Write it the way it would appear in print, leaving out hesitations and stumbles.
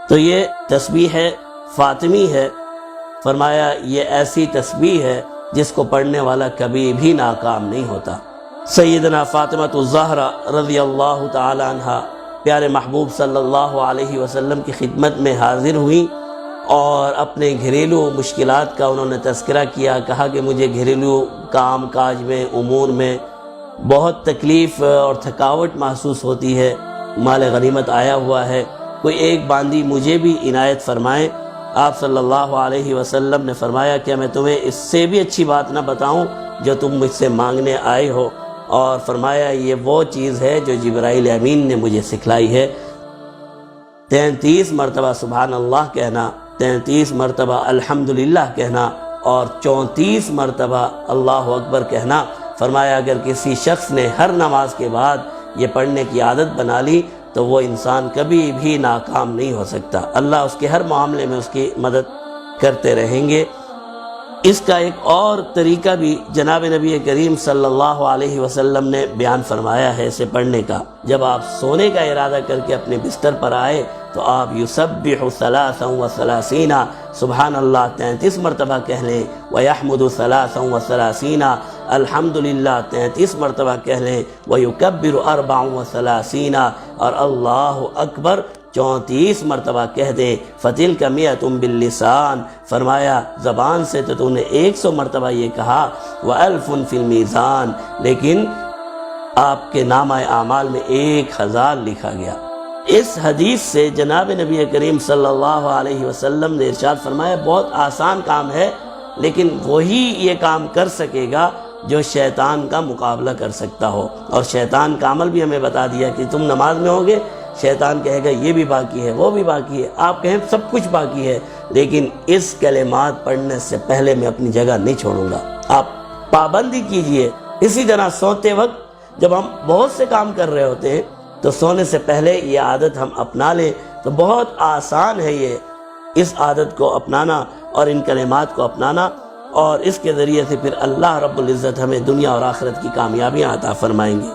تو یہ تسبیح فاطمی ہے، فرمایا یہ ایسی تسبیح ہے جس کو پڑھنے والا کبھی بھی ناکام نہیں ہوتا۔ سیدنا فاطمہ الزہرا رضی اللہ تعالی عنہ پیارے محبوب صلی اللہ علیہ وسلم کی خدمت میں حاضر ہوئیں اور اپنے گھریلو مشکلات کا انہوں نے تذکرہ کیا، کہا کہ مجھے گھریلو کام کاج میں امور میں بہت تکلیف اور تھکاوٹ محسوس ہوتی ہے، مال غنیمت آیا ہوا ہے، کوئی ایک باندی مجھے بھی عنایت فرمائیں۔ آپ صلی اللہ علیہ وسلم نے فرمایا کہ میں تمہیں اس سے بھی اچھی بات نہ بتاؤں جو تم مجھ سے مانگنے آئے ہو، اور فرمایا یہ وہ چیز ہے جو جبرائیل امین نے مجھے سکھلائی ہے۔ 33 مرتبہ سبحان اللہ کہنا، 33 مرتبہ الحمدللہ کہنا اور 34 مرتبہ اللہ اکبر کہنا۔ فرمایا اگر کسی شخص نے ہر نماز کے بعد یہ پڑھنے کی عادت بنا لی تو وہ انسان کبھی بھی ناکام نہیں ہو سکتا، اللہ اس کے ہر معاملے میں اس کی مدد کرتے رہیں گے۔ اس کا ایک اور طریقہ بھی جناب نبی کریم صلی اللہ علیہ وسلم نے بیان فرمایا ہے اسے پڑھنے کا۔ جب آپ سونے کا ارادہ کر کے اپنے بستر پر آئے تو آپ یسبح 33 سبحان اللہ 33 مرتبہ کہہ لیں، ویحمد 33 الحمدللہ 33 مرتبہ کہہ لیں، ویکبر 34 اور اللہ اکبر 34 مرتبہ کہہ دیں۔ فَتِلْكَ مِئَةٌ بِاللِّسَانِ فرمایا زبان سے تو تم نے 100 مرتبہ یہ کہا، وَأَلْفٌ فِي الْمِيزَانِ لیکن آپ کے نامہ اعمال میں 1000 لکھا گیا۔ اس حدیث سے جناب نبی کریم صلی اللہ علیہ وسلم نے ارشاد فرمایا بہت آسان کام ہے، لیکن وہی یہ کام کر سکے گا جو شیطان کا مقابلہ کر سکتا ہو۔ اور شیطان کا عمل بھی ہمیں بتا دیا کہ تم نماز میں ہوگے، شیطان کہے گا یہ بھی باقی ہے، وہ بھی باقی ہے، آپ کہیں سب کچھ باقی ہے، لیکن اس کلمات پڑھنے سے پہلے میں اپنی جگہ نہیں چھوڑوں گا۔ آپ پابندی کیجئے۔ اسی طرح سوتے وقت جب ہم بہت سے کام کر رہے ہوتے ہیں تو سونے سے پہلے یہ عادت ہم اپنا لیں تو بہت آسان ہے یہ اس عادت کو اپنانا اور ان کلمات کو اپنانا، اور اس کے ذریعے سے پھر اللہ رب العزت ہمیں دنیا اور آخرت کی کامیابیاں عطا فرمائیں گے۔